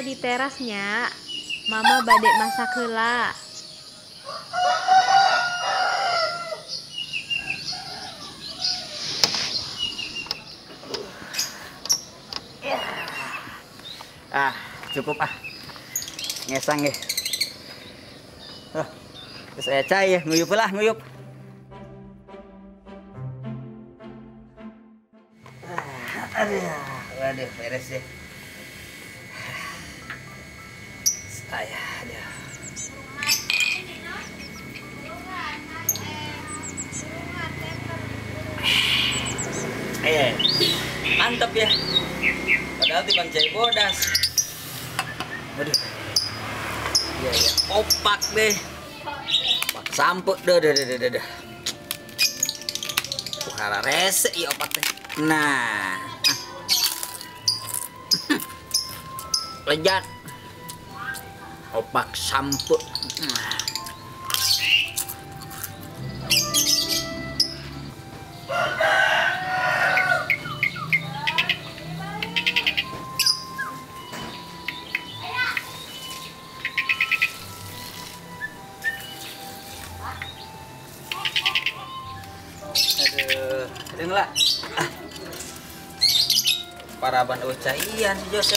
di terasnya. Mama badek masak heula. Cukup ngesang ya. Terus saya cai ya, nguyup lah nguyup. Waduh, beres deh. Aduh. Mantap ya. Padahal tiban cai bodas. Aduh. Ya. Opak deh. Opak sampuk dah. Kuhara rese ya opak deh. Nah. Lejat. Opak sampuk. Aduh, lah. Paraban caian si Jose.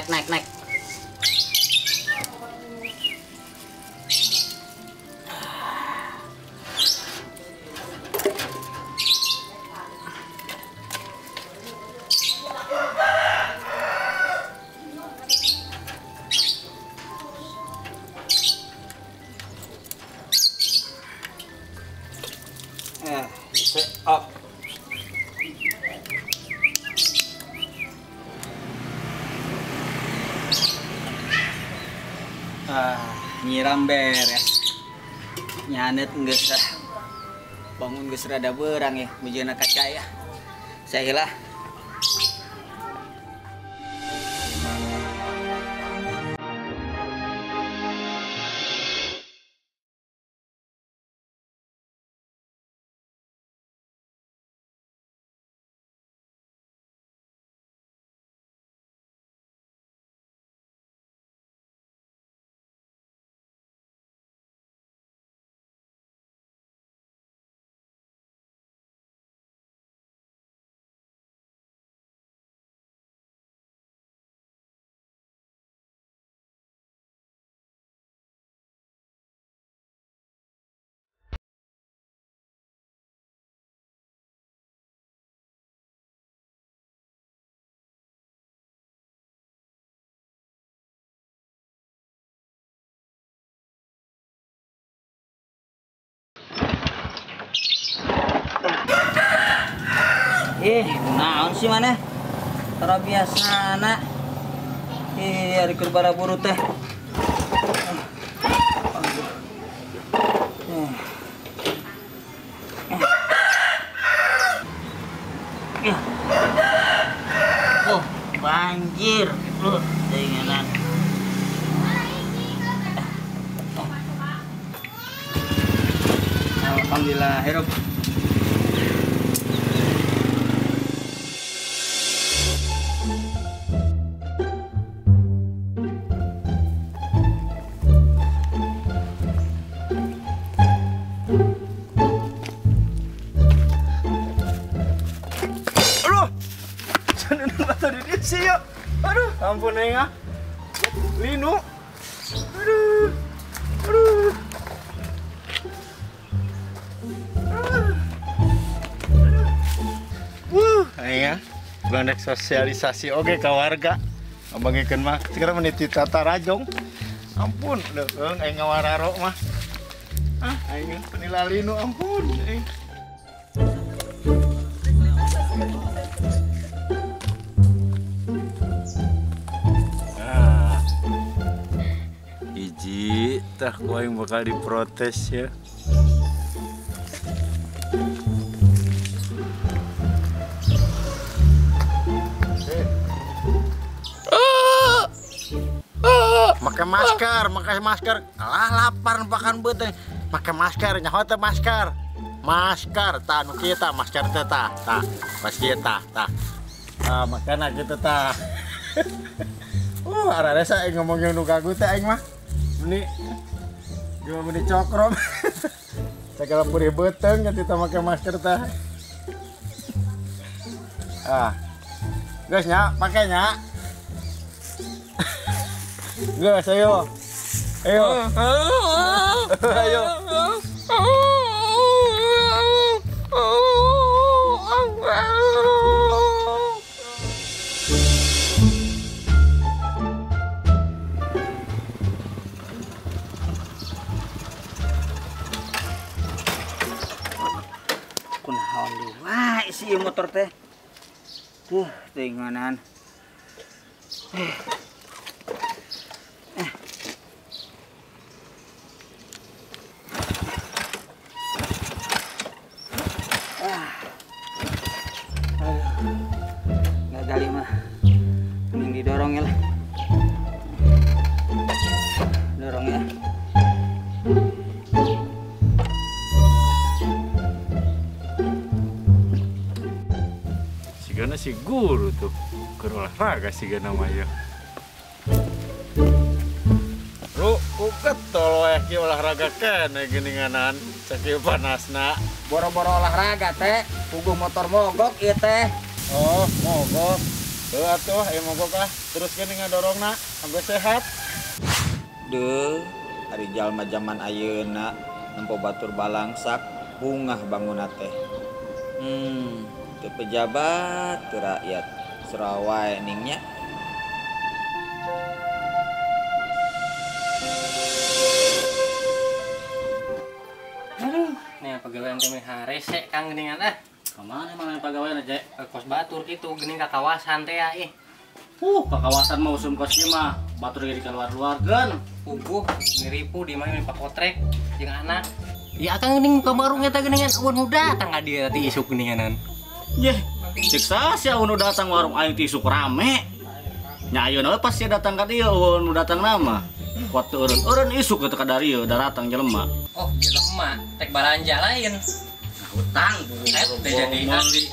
Naik. Up. Nyiram beres. Nyanet geus bangun geus rada beurang ya, mujieuna kaca ya. Saheula. Naon sih mana? Tara biasana. Ari keur bara-buru teh. Oh, banjir. Dengenan. Alhamdulillah, hirup. Siap. Aduh, ampun Neng. Linu. Aduh. Neng, bandek sosialisasi oke ke warga. Abangikeun mah sekarang meniti tata rajong. Ampun, deung aing ngawararo mah. Aing penila linu ampun. Tah gua yang bakal diprotes ya. pakai masker. Alah lapar pakan beteng. Pakai masker, nyaho teh masker. Masker tah nu kita masker teh tah. Pas kita tah. Makana gitu tah. Arah saya ngomongin nu gagu teh aing mah. Ini gua meni cokrom. Segala puri beteng kita pakai masker teh. Guys nya, pakai nya. Guys, ayo. Ayo. Kunaon deui wae si ieu motor teh. Tuh, tinganan. Nggak gali mah. Mending didorong ya lah. Dorong ya. Sigana si guru tuh ke olahraga sigana mah ya. Lu uket tolo ki olahraga kene geuninganan sakieu panasna. Boro-boro olahraga teh, puguh motor mogok ieu teh. Oh, mogok. Tuh atuh aya mogok lah. Terus geuning ngadorongna sampai sehat. Duh, hari jalma zaman ayeuna nempo batur balangsak bungah bangunna teh. Teu pejabat, teu rakyat. Serawae ningnya. Nih pegawai teh harese Kang geuningan ah. Kemana mana pegawai aja? Ke kos batur kitu geuning ka kawasan teh ya Ke kawasan mau usum kos ieu mah batur ge di keluar-luarkeun. puguh ngiripu di mana Pak Kotrek jeung anak. Ya Kang geuning ka warung eta geuningan awan muda datang ka dieu teh isuk geuninganan. Yeh, cek sasia unu datang warung aing teh isuk rame. Nya ayeuna pasti datang ka dieu unu datang nama. Waktu eureun isuk teh ka dari ieu datang jelema. Oh, jelema tek balanja lain. Utang Teh jadi beli.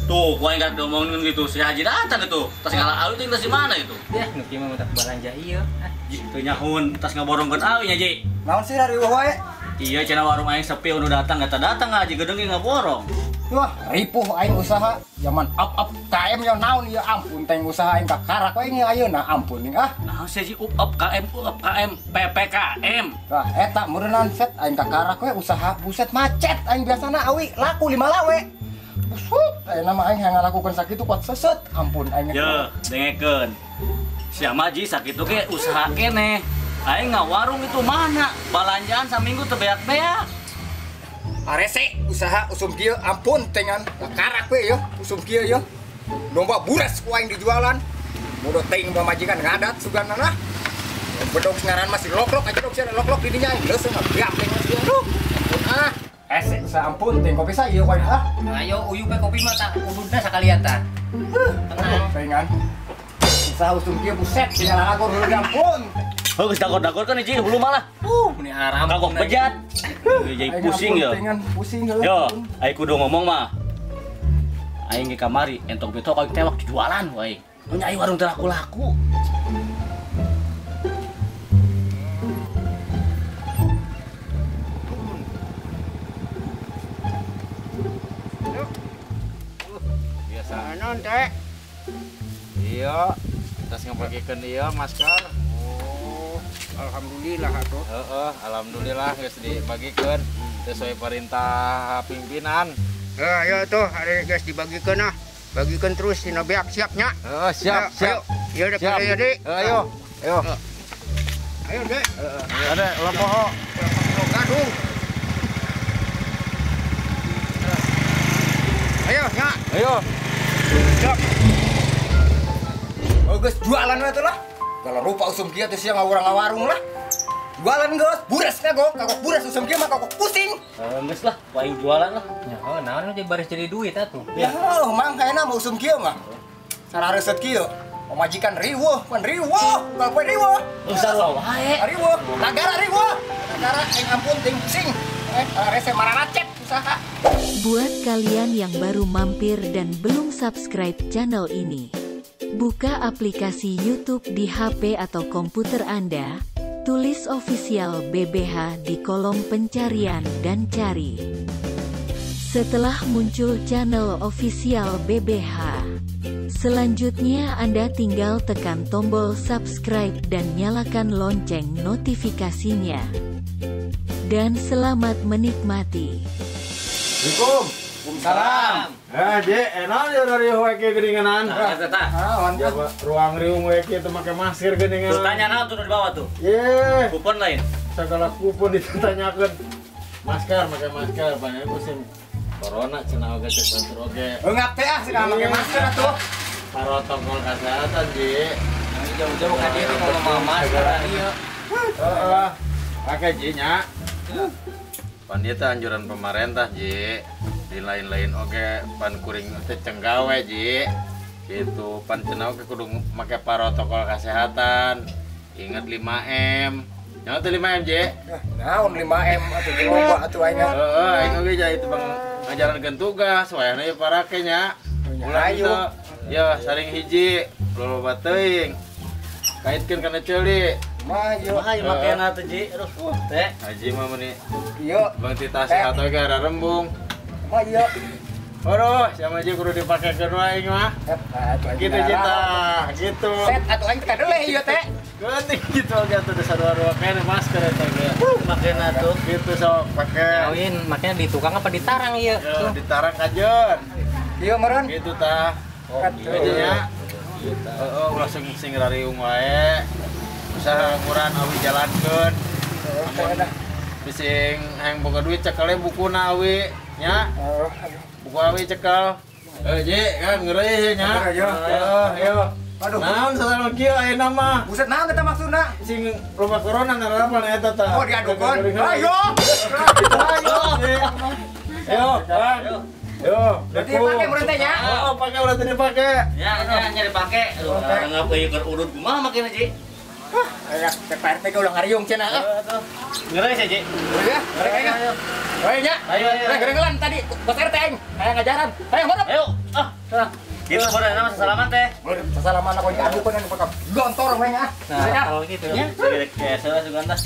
Tuh, gua enggak ngomongin gitu. Si Haji datang itu. Tas ngalah awi teh di mana itu? Ya, nu kieu mah tek balanja ieu. Teu nyahun, tas ngaborongkeun awi nya, Ji. Naon sih dari wae? Iya, cenah warung aing sepi unu datang eta datang aja gedeng ge ngaborong. Wah, ripuh aing usaha zaman up KM nya naon ieu ampun teh usaha aing kakarak we nge ayeuna ampun ning ah. Nah, si up KM PPKM. Tah eta meureunnan set aing kakarak we usaha buset macet aing biasana awi laku 5 lawe. Busut ayeuna mah aing hayang ngalakukeun sakitu kuat seset ampun aing. Ye, dengekeun. Sia Maji sakitu ge usaha keneh. Aing ngawarung itu mana? Balanjaan saminggu teu beak-beak. Arese usaha usum kieu ampun tengan kakarak we yo usum kieu yo. Domba buras ku aing dijualan. Mudah teuing pamajikan ngadat suganana. Bedog ngaran masih loklok aja dok sia loklok di dinya leuseung biak teh masih aduh. Ampun ah. Ese sampun teh kopi sa ieu wae ah. Ayo uyuh pe kopi mah tah ududna sakalian tah. Tenang. Tengan. Usaha usum kieu buset tinggal ngagor heula ampun. Geus dagor-dagor kan hiji hulu malah. Meni haram Kagok bejat. Jadi pusing ya. Pusing heula. Yo, aing kudu ngomong mah. Aing ge kamari entok beto aing tewak jualan wae. Nu nyai warung teh laku-laku. Biasa non teh. Iya, tas ngapakikeun ieu masker. Alhamdulillah atuh. Alhamdulillah geus dibagikeun sesuai perintah pimpinan. Ya tuh hari guys dibagikeun ah. Bagikeun terus dina beak siapnya. Siap. Ya udah Siap. ya Dek. Ayo. Ayo Dek. Ada lopoho. Gadung. Ayo nya. Ayo. Siap. Oh guys jualan we tuh lah. Kalau rupa usum kieu teh sia ngawurang-ngawarung lah. Jualan geus, buras kagok buras usum kieu mah kagok pusing. Geus lah, aing jualan lah. Ya, oh naon jadi baris jadi duit atuh. Ya, mang kayana mau usum kieu mah. Sarareset kieu. Pemajikan riweuh, pan riweuh, bapak riweuh. Sarua wae. Riweuh, nagara riweuh. Nagara yang ampun ting pusing. Rese mararacet usaha. Buat kalian yang baru mampir dan belum subscribe channel ini, buka aplikasi YouTube di HP atau komputer Anda, tulis official BBH di kolom pencarian dan cari. Setelah muncul channel official BBH, selanjutnya Anda tinggal tekan tombol subscribe dan nyalakan lonceng notifikasinya. Dan selamat menikmati. Salam. Je, enak ya dari hoek geuninganan. Mantap. Ruang riung hoek teh make masker geuningan. Lu tanya naon tuh di bawah tuh? Ye, Kupon lain. segala kupon ditanyakeun. Masker, make masker, banyak musim corona cenah oge cek bantu oge. Enggak teh sekarang pakai masker atuh. Protokol kesehatan, Ji. Jauh-jauh ka dieu kalau mama sekarang ieu. Heeh. Pakai Ji nya. Pan ieu teh anjuran pemerintah, Ji. Di lain-lain oge pan kuring teh cenggawe, Ji. Gitu, pan cenah oge kudu make protokol kesehatan. Ingat 5M. Nyawa teh 5M, Ji. Naon 5M atuh coba atuh aing. Heeh, aing oge jadi itu Bang ngajarankeun tugas, wayahna ieu parake nya. Ulah Ayo. ya saring hiji, loba teuing. Kaitkeun kana ceuli. Maju. Mah ieu makena teh Ji. Aduh, teh. Haji mah meuni Ieu. Bang Tita sehat oge ada rembung. Maju. Aduh, sama aja kudu dipakekeun wae aing mah. Gitu Cita, gitu. Set atuh aing teh deuleh ieu teh. Geuning gitu oge atuh dua kene masker eta ge. Makena tuh. Gitu sok pake. Kawin, makanya di tukang apa ditarang ieu. Yo ditarang kajeun. Ieu meureun. Gitu tah. Atuh. Aja nya. Heeh, langsung sing rariung wae. Usaha nguran awi jalankeun. Amun bising hayang boga duit cekele bukuna awi nya. Buku awi cekel. Ji, kan ngeureuy nya. Heeh, yo. Aduh. Naon salah kieu ayeuna mah? Buset naon eta maksudna? Sing loba corona narapan eta tah. Oh diadukeun. Ayo. Ayo, kan. Yo, Berarti pake meureun teh nya. Oh, pake ulah tadi pake. Ya, nyari pake. Aduh, ngapa ieu keur urut kumaha makena Ji? Aya teh PRT ge ulah ngariung cenah. Ngeureuy Ji. Ya, mereka aing. Ayo nya. Ayo. Gerengelan tadi Bos RT aing. Aya ngajaran. Ayo horep. Ayo. Gitu bener nama salaman teh. Sasalaman aku ini aduh kan pakam. Gontor we nya. Nah, kalau gitu ya. Kayak salah suganta.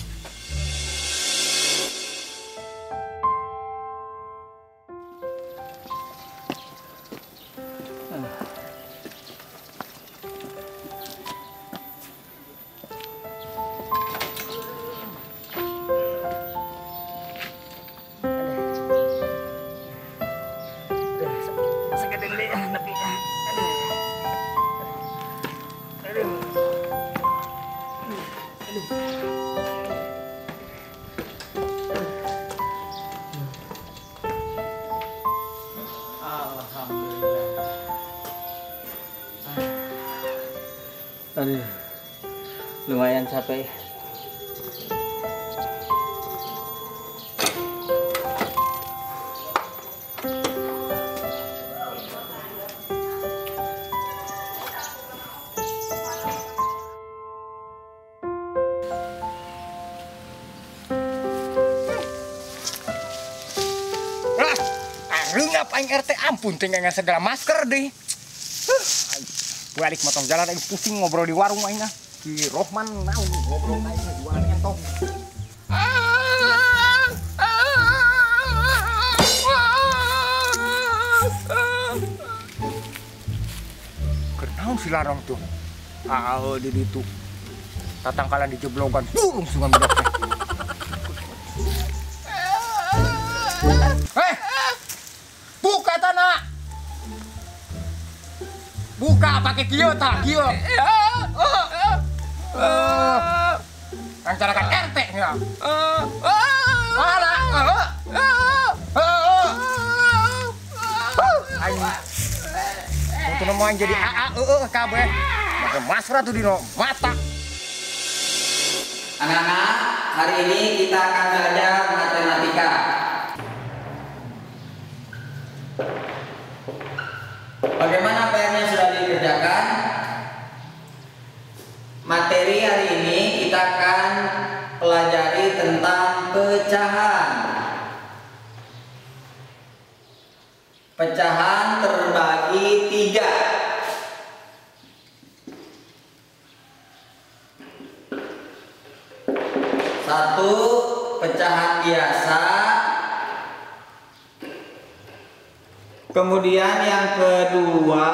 Aduh. Lumayan capek. Lah, reungap aing RT ampun teh ngan segala masker deh. Balik motong jalan aing pusing ngobrol di warung aing ah. Ki Rohman naon ngobrol aing jualan entong. Kenaon si larang tuh? Di ditu. Tatangkalan di jeblogan turung sungan budak teh. Buka tanah. Buka pakai kieu tah, kieu. Rencanakan RT nya. Alah. Aing. Untuk nemoan jadi AA kabeh. Pakai masker tuh dino mata. Anak-anak, hari ini kita akan belajar matematika. Bagaimana PR-nya sudah dikerjakan? pecahan terbagi 3. Satu pecahan biasa. Kemudian yang kedua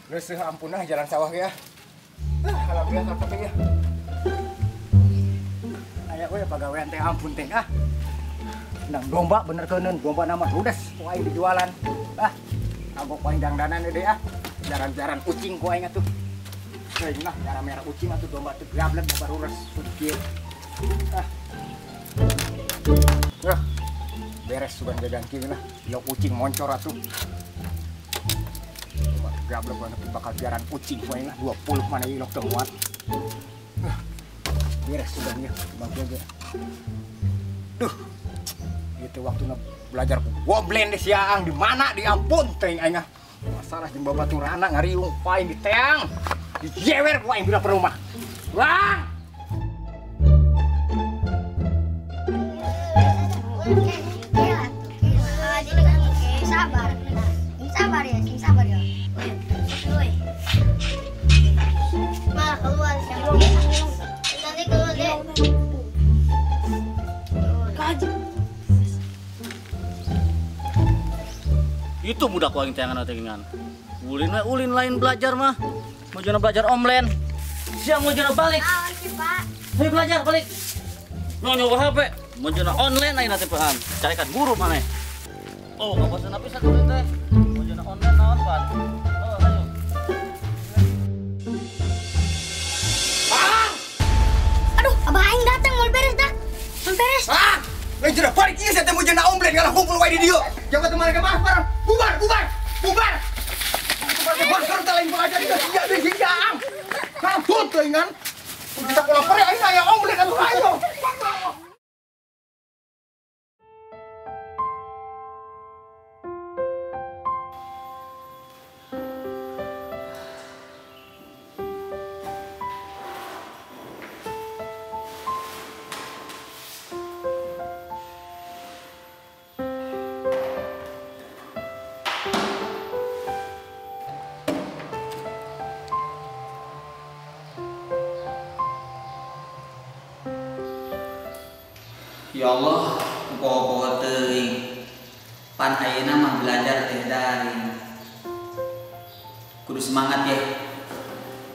Resih ampun jalan sawah ya. Alhamdulillah tapi ya. Aya we pagawean teh ampun teh Nang domba bener keuneun, domba nama ludes ku aing dijualan. Agok ku aing dangdanan deui Jaran-jaran ucing ku aing atuh. Teuing lah cara merah ucing atuh domba teu gablek baru res kieu. Beres sugan dagang kieu lah. Lo ucing moncor atuh. Gablek banget bakal biaran kucing gue lah 20 mana ilok temuan. Beres sudah nih bangkian dia. Duh. Itu waktu belajar goblen di siang di mana di ampun teuing aing masalah jeung babaturanna ngariung paing di teang. Dijewer ku aing bila ke rumah. Wah. Sabar. Sabar ya, sabar ya. Malah keluar siapa? Nanti keluar deh. Itu budak ku aing teangan teangan. Ulin lain belajar mah. Mau jana belajar online. Siang mau jana balik. Awan sih, Pak. Ayo belajar balik. Nyoba HP. Mau jana online aing teh paham. Carikan guru maneh. Oh, enggak bosan apa satu teh. Mau jana online naon, Pan? Oh, ayo. Aduh, abah aing datang mau beres dah. Mau beres. Lain jana balik ieu teh mau jana omblen ngalah kumpul wae di dieu. Jangan teman ke mah bareng. Bubar. Bubar teh lain belajar di sia di siang. Kabut teuing kan. Kita pulang pare aing aya omblen atuh ayo. Ya Allah, poho-poho teuing. Pan ayeuna mah belajar teh daring. Kudu semangat ya.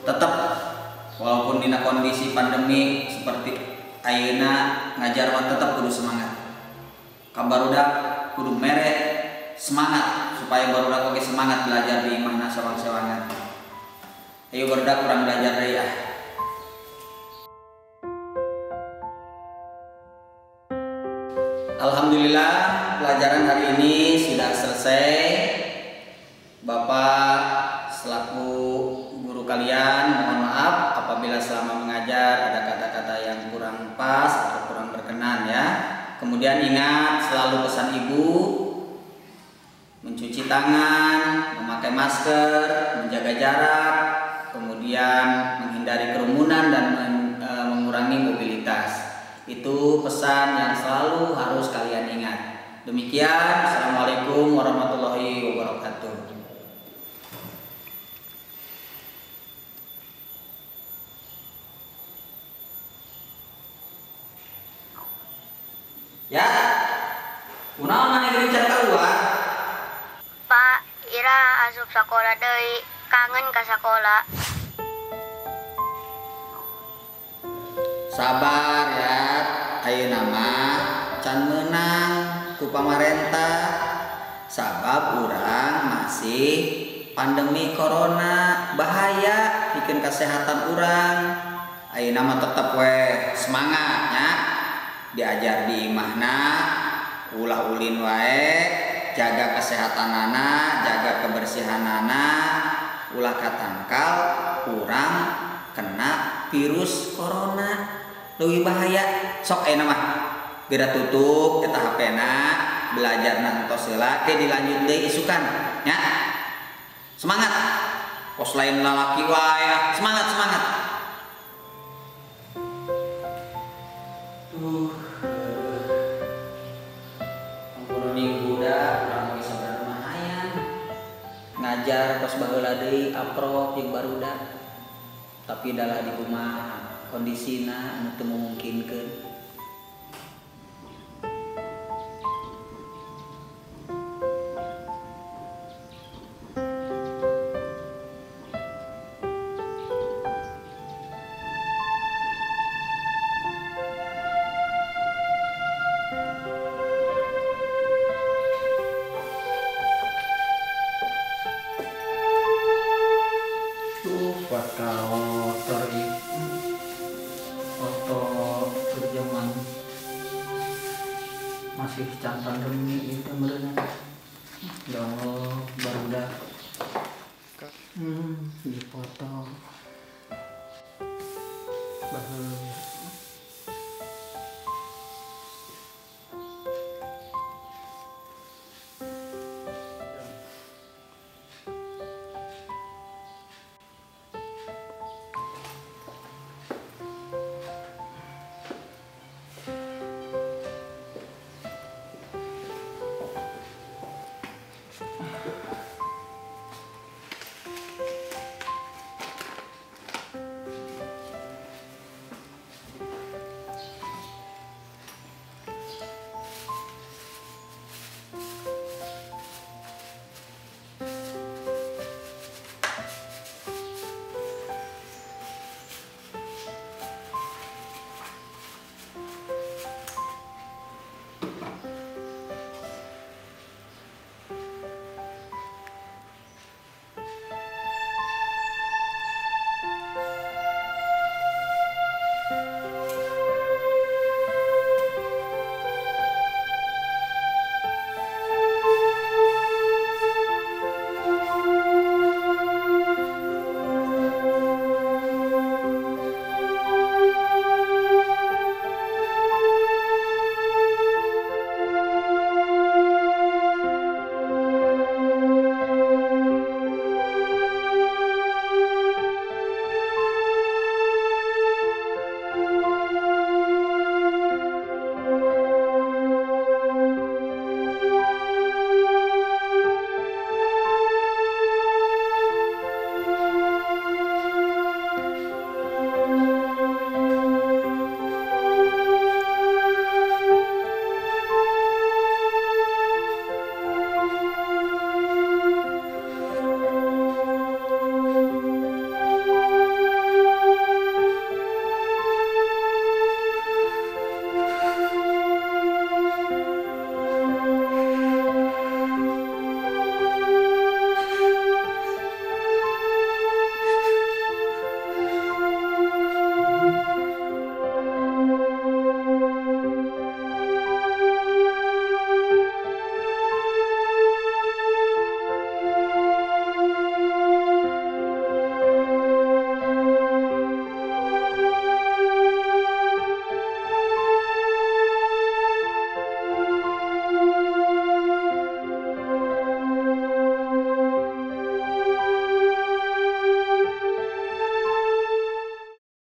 Tetap walaupun dina kondisi pandemi seperti ayeuna ngajar mah tetap kudu semangat. Ka barudak kudu mere semangat supaya barudak oge semangat belajar di imahna sawang-sawangan. Ayo barudak kurang belajar deui ah. Alhamdulillah pelajaran hari ini sudah selesai. Bapak selaku guru kalian mohon maaf apabila selama mengajar ada kata-kata yang kurang pas atau kurang berkenan ya. Kemudian ingat selalu pesan ibu mencuci tangan, memakai masker, menjaga jarak, kemudian menghindari kerumunan dan mengurangi mobilitas. Itu pesan yang selalu harus kalian ingat. Demikian, Assalamualaikum warahmatullahi wabarakatuh. Ya, kunaon maneh geuning keluar? Pak, Ira asup sakola deui. Kangen ka sakola. Sabar ya, ayo nama can menang ku pamarentah sabab urang masih pandemi corona bahaya bikin kesehatan urang. Ayo nama tetap we semangatnya diajar di imahna ulah ulin wae jaga kesehatan anak jaga kebersihan anak ulah katangkal urang kena virus corona lebih bahaya sok ayeuna mah geura tutup eta HP-na belajar nantos heula ke dilanjut deui isukan nya semangat kos lain lalaki wae semangat ampun minggu da urang geus sabar mahayan ngajar kos baheula deui aprok jeung barudak tapi dalah di rumah kondisina anu teu memungkinkeun. Foto kerjaman masih can pandemi itu merenya ya Allah barudak di foto bahwa